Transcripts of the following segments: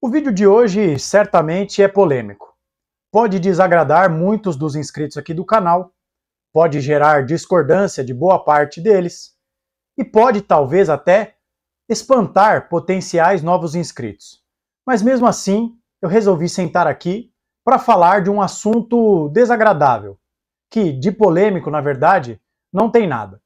O vídeo de hoje certamente é polêmico. Pode desagradar muitos dos inscritos aqui do canal, pode gerar discordância de boa parte deles e pode talvez até espantar potenciais novos inscritos. Mas mesmo assim, eu resolvi sentar aqui para falar de um assunto desagradável, que de polêmico, na verdade, não tem nada.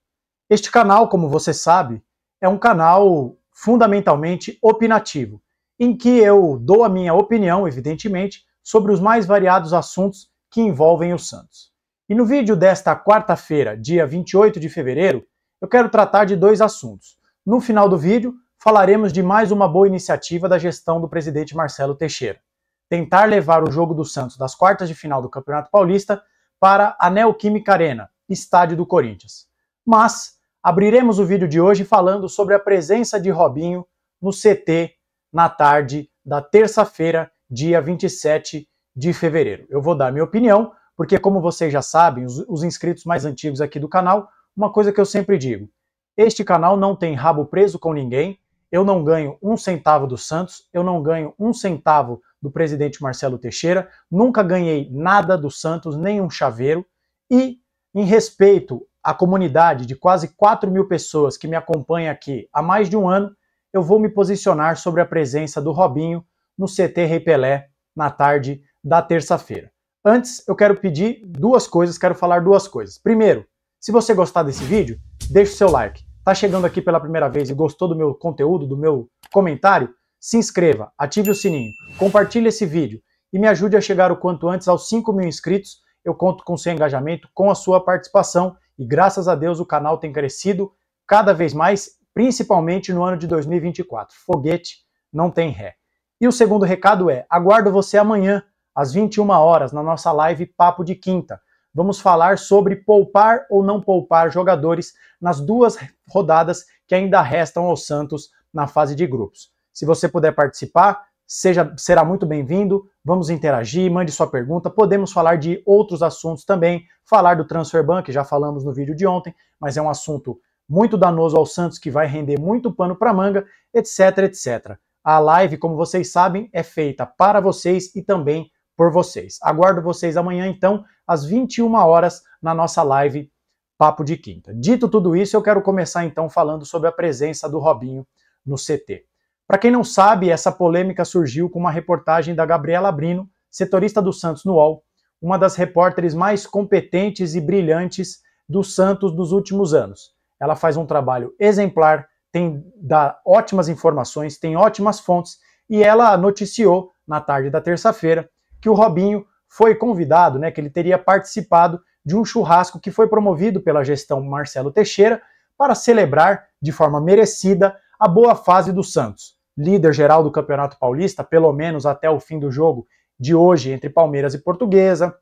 Este canal, como você sabe, é um canal fundamentalmente opinativo, em que eu dou a minha opinião, evidentemente, sobre os mais variados assuntos que envolvem o Santos. E no vídeo desta quarta-feira, dia 28 de fevereiro, eu quero tratar de dois assuntos. No final do vídeo, falaremos de mais uma boa iniciativa da gestão do presidente Marcelo Teixeira: tentar levar o jogo do Santos das quartas de final do Campeonato Paulista para a Neoquímica Arena, estádio do Corinthians. Mas abriremos o vídeo de hoje falando sobre a presença de Robinho no CT na tarde da terça-feira, dia 27 de fevereiro. Eu vou dar minha opinião, porque como vocês já sabem, os inscritos mais antigos aqui do canal, uma coisa que eu sempre digo: este canal não tem rabo preso com ninguém, eu não ganho um centavo do Santos, eu não ganho um centavo do presidente Marcelo Teixeira, nunca ganhei nada do Santos, nem um chaveiro, e em respeito à comunidade de quase 4 mil pessoas que me acompanham aqui há mais de um ano, eu vou me posicionar sobre a presença do Robinho no CT Rei Pelé na tarde da terça-feira. Antes, eu quero falar duas coisas. Primeiro, se você gostar desse vídeo, deixe o seu like. Tá chegando aqui pela primeira vez e gostou do meu conteúdo, do meu comentário? Se inscreva, ative o sininho, compartilhe esse vídeo e me ajude a chegar o quanto antes aos 5 mil inscritos. Eu conto com seu engajamento, com a sua participação e graças a Deus o canal tem crescido cada vez mais, principalmente no ano de 2024. Foguete não tem ré. E o segundo recado é: aguardo você amanhã, às 21 horas, na nossa live Papo de Quinta. Vamos falar sobre poupar ou não poupar jogadores nas duas rodadas que ainda restam ao Santos na fase de grupos. Se você puder participar, será muito bem-vindo, vamos interagir, mande sua pergunta, podemos falar de outros assuntos também, falar do Transfer Ban, que já falamos no vídeo de ontem, mas é um assunto muito danoso ao Santos, que vai render muito pano para manga, etc, etc. A live, como vocês sabem, é feita para vocês e também por vocês. Aguardo vocês amanhã, então, às 21 horas, na nossa live Papo de Quinta. Dito tudo isso, eu quero começar, então, falando sobre a presença do Robinho no CT. Para quem não sabe, essa polêmica surgiu com uma reportagem da Gabriela Brino, setorista do Santos no UOL, uma das repórteres mais competentes e brilhantes do Santos dos últimos anos. Ela faz um trabalho exemplar, dá ótimas informações, tem ótimas fontes, e ela noticiou, na tarde da terça-feira, que o Robinho foi convidado, que ele teria participado de um churrasco que foi promovido pela gestão Marcelo Teixeira para celebrar, de forma merecida, a boa fase do Santos, líder geral do Campeonato Paulista, pelo menos até o fim do jogo de hoje entre Palmeiras e Portuguesa,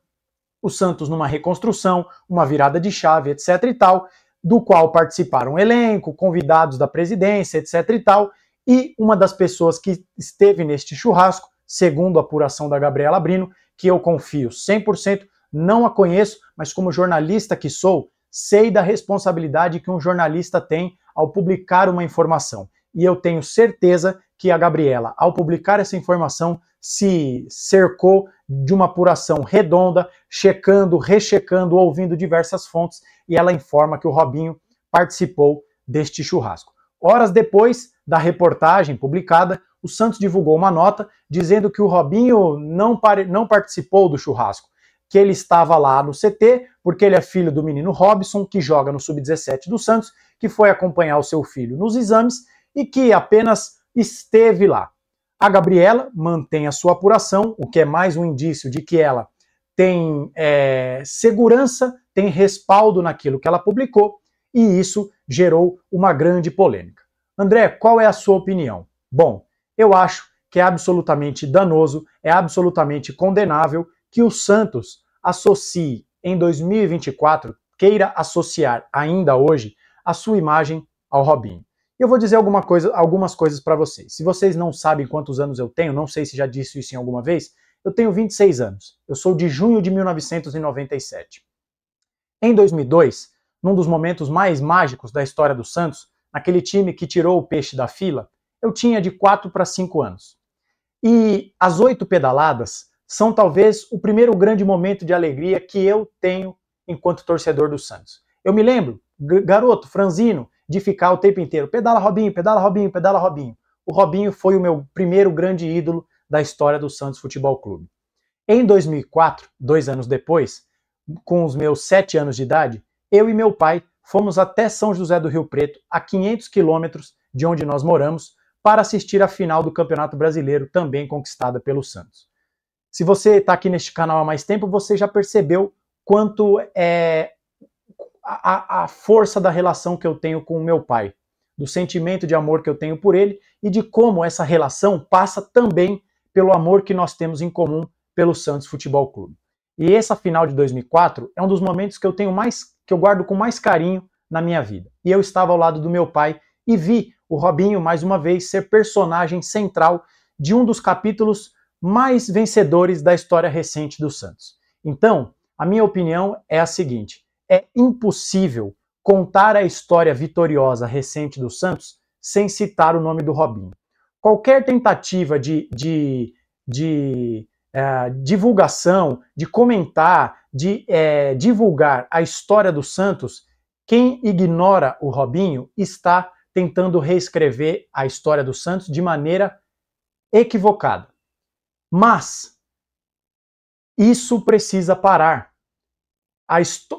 o Santos numa reconstrução, uma virada de chave, etc e tal, do qual participaram o elenco, convidados da presidência, etc e tal, e uma das pessoas que esteve neste churrasco, segundo a apuração da Gabriela Brino, que eu confio 100%, não a conheço, mas como jornalista que sou, sei da responsabilidade que um jornalista tem ao publicar uma informação. E eu tenho certeza que a Gabriela, ao publicar essa informação, se cercou de uma apuração redonda, checando, rechecando, ouvindo diversas fontes, e ela informa que o Robinho participou deste churrasco. Horas depois da reportagem publicada, o Santos divulgou uma nota dizendo que o Robinho não participou do churrasco, que ele estava lá no CT porque ele é filho do menino Robson, que joga no Sub-17 do Santos, que foi acompanhar o seu filho nos exames e que apenas esteve lá. A Gabriela mantém a sua apuração, o que é mais um indício de que ela tem segurança, tem respaldo naquilo que ela publicou, e isso gerou uma grande polêmica. André, qual é a sua opinião? Bom, eu acho que é absolutamente danoso, é absolutamente condenável que o Santos associe em 2024, queira associar ainda hoje, a sua imagem ao Robinho. Eu vou dizer algumas coisas para vocês. Se vocês não sabem quantos anos eu tenho, não sei se já disse isso em alguma vez, eu tenho 26 anos. Eu sou de junho de 1997. Em 2002, num dos momentos mais mágicos da história do Santos, naquele time que tirou o peixe da fila, eu tinha de 4 para 5 anos. E as 8 pedaladas são talvez o primeiro grande momento de alegria que eu tenho enquanto torcedor do Santos. Eu me lembro, garoto, franzino, de ficar o tempo inteiro, pedala Robinho, pedala Robinho, pedala Robinho. O Robinho foi o meu primeiro grande ídolo da história do Santos Futebol Clube. Em 2004, 2 anos depois, com os meus 7 anos de idade, eu e meu pai fomos até São José do Rio Preto, a 500 quilômetros de onde nós moramos, para assistir a final do Campeonato Brasileiro, também conquistada pelo Santos. Se você está aqui neste canal há mais tempo, você já percebeu quanto é a força da relação que eu tenho com o meu pai, do sentimento de amor que eu tenho por ele e de como essa relação passa também pelo amor que nós temos em comum pelo Santos Futebol Clube. E essa final de 2004 é um dos momentos que eu guardo com mais carinho na minha vida. E eu estava ao lado do meu pai e vi o Robinho, mais uma vez, ser personagem central de um dos capítulos mais vencedores da história recente do Santos. Então, a minha opinião é a seguinte: é impossível contar a história vitoriosa recente do Santos sem citar o nome do Robinho. Qualquer tentativa de divulgação, de comentar, de divulgar a história do Santos, quem ignora o Robinho está tentando reescrever a história do Santos de maneira equivocada. Mas isso precisa parar.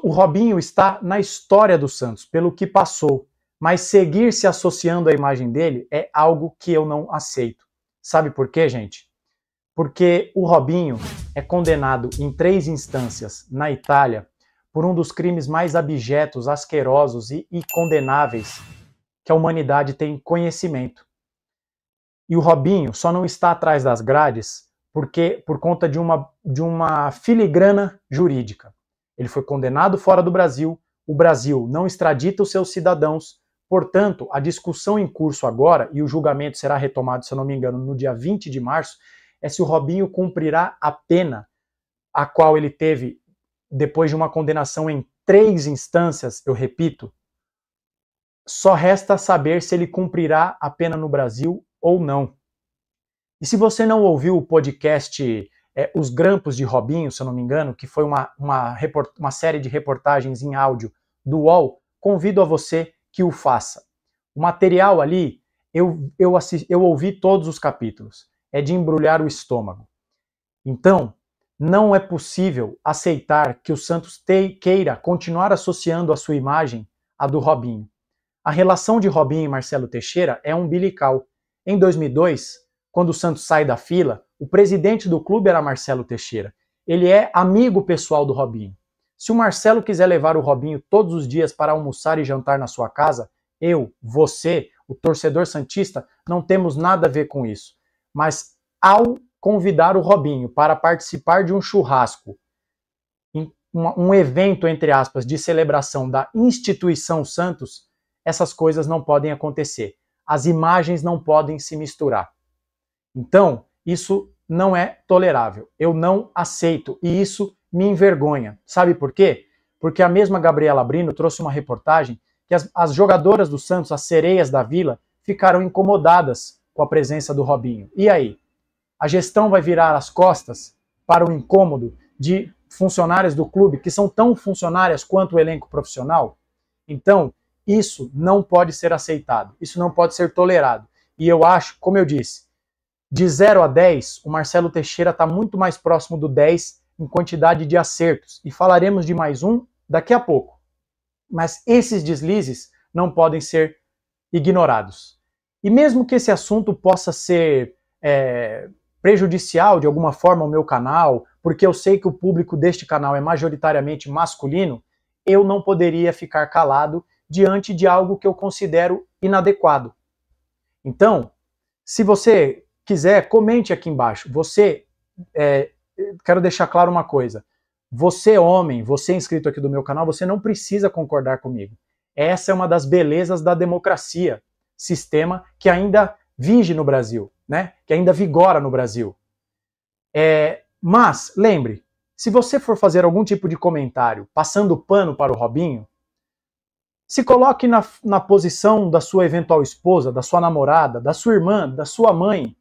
O Robinho está na história do Santos, pelo que passou, mas seguir se associando à imagem dele é algo que eu não aceito. Sabe por quê, gente? Porque o Robinho é condenado em 3 instâncias na Itália por um dos crimes mais abjetos, asquerosos e condenáveis que a humanidade tem conhecimento. E o Robinho só não está atrás das grades por conta de uma filigrana jurídica. Ele foi condenado fora do Brasil, o Brasil não extradita os seus cidadãos, portanto, a discussão em curso agora, e o julgamento será retomado, se eu não me engano, no dia 20 de março, é se o Robinho cumprirá a pena a qual ele teve depois de uma condenação em 3 instâncias, eu repito. Só resta saber se ele cumprirá a pena no Brasil ou não. E se você não ouviu o podcast Os Grampos de Robinho, se eu não me engano, que foi uma série de reportagens em áudio do UOL, convido a você que o faça. O material ali, eu ouvi todos os capítulos. É de embrulhar o estômago. Então, não é possível aceitar que o Santos queira continuar associando a sua imagem à do Robinho. A relação de Robinho e Marcelo Teixeira é umbilical. Em 2002, quando o Santos sai da fila, o presidente do clube era Marcelo Teixeira. Ele é amigo pessoal do Robinho. Se o Marcelo quiser levar o Robinho todos os dias para almoçar e jantar na sua casa, eu, você, o torcedor santista, não temos nada a ver com isso. Mas ao convidar o Robinho para participar de um churrasco, um evento, entre aspas, de celebração da instituição Santos, essas coisas não podem acontecer. As imagens não podem se misturar. Então, isso não é tolerável. Eu não aceito e isso me envergonha. Sabe por quê? Porque a mesma Gabriela Brino trouxe uma reportagem que as jogadoras do Santos, as sereias da Vila, ficaram incomodadas com a presença do Robinho. E aí? A gestão vai virar as costas para o incômodo de funcionárias do clube que são tão funcionárias quanto o elenco profissional? Então, isso não pode ser aceitado, isso não pode ser tolerado. E eu acho, como eu disse, de 0 a 10, o Marcelo Teixeira está muito mais próximo do 10 em quantidade de acertos. E falaremos de mais um daqui a pouco. Mas esses deslizes não podem ser ignorados. E mesmo que esse assunto possa ser prejudicial de alguma forma ao meu canal, porque eu sei que o público deste canal é majoritariamente masculino, eu não poderia ficar calado diante de algo que eu considero inadequado. Então, se você quiser, comente aqui embaixo. Quero deixar claro uma coisa. Você, homem, você inscrito aqui do meu canal, você não precisa concordar comigo. Essa é uma das belezas da democracia, sistema que ainda vige no Brasil, né? Que ainda vigora no Brasil. Mas, lembre, se você for fazer algum tipo de comentário passando pano para o Robinho, se coloque na posição da sua eventual esposa, da sua namorada, da sua irmã, da sua mãe.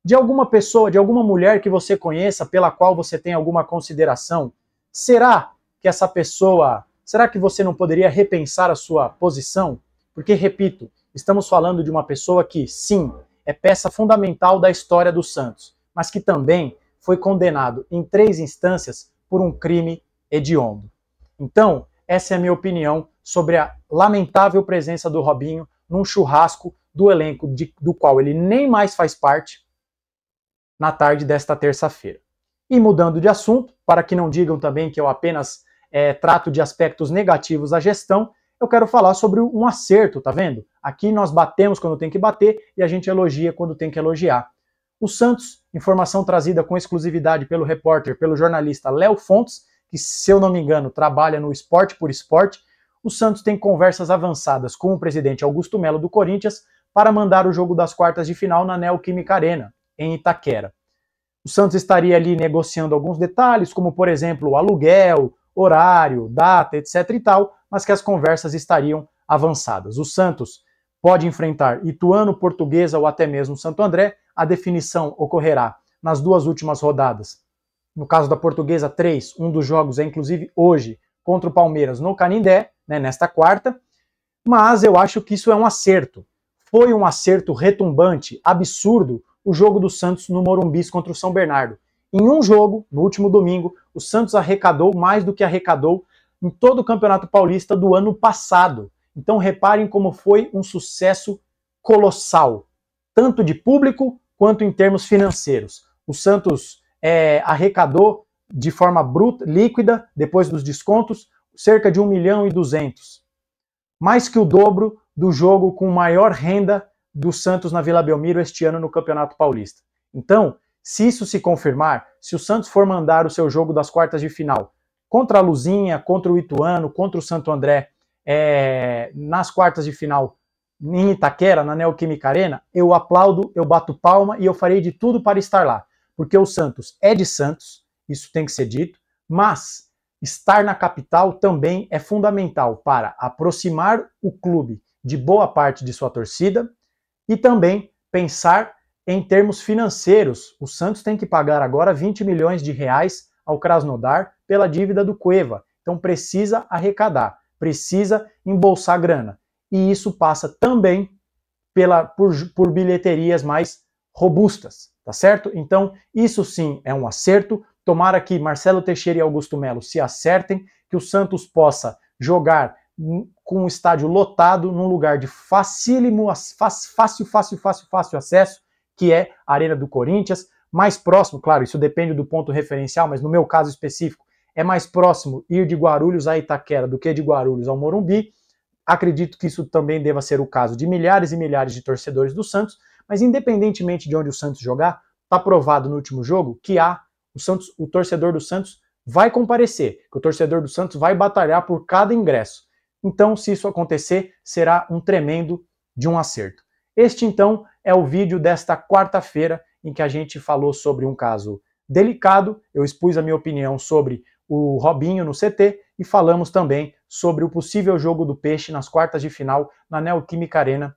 de alguma pessoa, de alguma mulher que você conheça, pela qual você tem alguma consideração? Será que essa pessoa, será que você não poderia repensar a sua posição? Porque, repito, estamos falando de uma pessoa que, sim, é peça fundamental da história do Santos, mas que também foi condenado em 3 instâncias por um crime hediondo. Então, essa é a minha opinião sobre a lamentável presença do Robinho num churrasco do elenco do qual ele nem mais faz parte na tarde desta terça-feira. E mudando de assunto, para que não digam também que eu apenas trato de aspectos negativos da gestão, eu quero falar sobre um acerto, tá vendo? Aqui nós batemos quando tem que bater e a gente elogia quando tem que elogiar. O Santos, informação trazida com exclusividade pelo repórter, pelo jornalista Léo Fontes, que, se eu não me engano, trabalha no Esporte por Esporte, o Santos tem conversas avançadas com o presidente Augusto Melo do Corinthians para mandar o jogo das quartas de final na Neoquímica Arena, em Itaquera. O Santos estaria ali negociando alguns detalhes, como, por exemplo, o aluguel, horário, data, etc. e tal, mas que as conversas estariam avançadas. O Santos pode enfrentar Ituano, Portuguesa ou até mesmo Santo André. A definição ocorrerá nas 2 últimas rodadas. No caso da Portuguesa, 3. Um dos jogos é inclusive hoje contra o Palmeiras no Canindé, né, nesta quarta. Mas eu acho que isso é um acerto. Foi um acerto retumbante, absurdo, o jogo do Santos no Morumbi contra o São Bernardo. Em um jogo, no último domingo, o Santos arrecadou mais do que arrecadou em todo o Campeonato Paulista do ano passado. Então reparem como foi um sucesso colossal, tanto de público quanto em termos financeiros. O Santos arrecadou de forma bruta, líquida, depois dos descontos, cerca de 1.200.000. Mais que o dobro do jogo com maior renda do Santos na Vila Belmiro este ano no Campeonato Paulista. Então, se isso se confirmar, se o Santos for mandar o seu jogo das quartas de final contra a Luzinha, contra o Ituano, contra o Santo André, nas quartas de final em Itaquera, na Neoquímica Arena, eu aplaudo, eu bato palma e eu farei de tudo para estar lá. Porque o Santos é de Santos, isso tem que ser dito, mas estar na capital também é fundamental para aproximar o clube de boa parte de sua torcida e também pensar em termos financeiros. O Santos tem que pagar agora 20 milhões de reais ao Krasnodar pela dívida do Cueva. Então precisa arrecadar, precisa embolsar grana. E isso passa também por bilheterias mais robustas, tá certo? Então isso sim é um acerto. Tomara que Marcelo Teixeira e Augusto Melo se acertem, que o Santos possa jogar com o estádio lotado, num lugar de fácil acesso, que é a Arena do Corinthians, mais próximo, claro, isso depende do ponto referencial, mas no meu caso específico, é mais próximo ir de Guarulhos a Itaquera do que de Guarulhos ao Morumbi. Acredito que isso também deva ser o caso de milhares e milhares de torcedores do Santos, mas independentemente de onde o Santos jogar, está provado no último jogo que o torcedor do Santos vai comparecer, que o torcedor do Santos vai batalhar por cada ingresso. Então, se isso acontecer, será um tremendo de um acerto. Este, então, é o vídeo desta quarta-feira em que a gente falou sobre um caso delicado, eu expus a minha opinião sobre o Robinho no CT e falamos também sobre o possível jogo do Peixe nas quartas de final na Neoquímica Arena,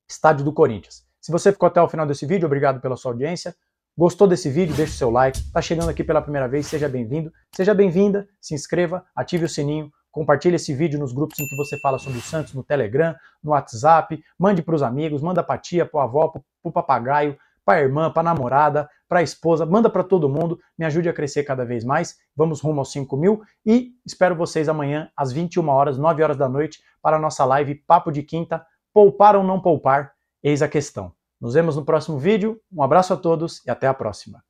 estádio do Corinthians. Se você ficou até o final desse vídeo, obrigado pela sua audiência. Gostou desse vídeo? Deixe o seu like. Está chegando aqui pela primeira vez, seja bem-vindo, seja bem-vinda, se inscreva, ative o sininho, compartilhe esse vídeo nos grupos em que você fala sobre o Santos, no Telegram, no WhatsApp, mande para os amigos, manda para a tia, para a avó, para o papagaio, para a irmã, para a namorada, para a esposa, manda para todo mundo, me ajude a crescer cada vez mais, vamos rumo aos 5.000 e espero vocês amanhã às 21 horas, 9 horas da noite, para a nossa live Papo de Quinta, poupar ou não poupar, eis a questão. Nos vemos no próximo vídeo, um abraço a todos e até a próxima.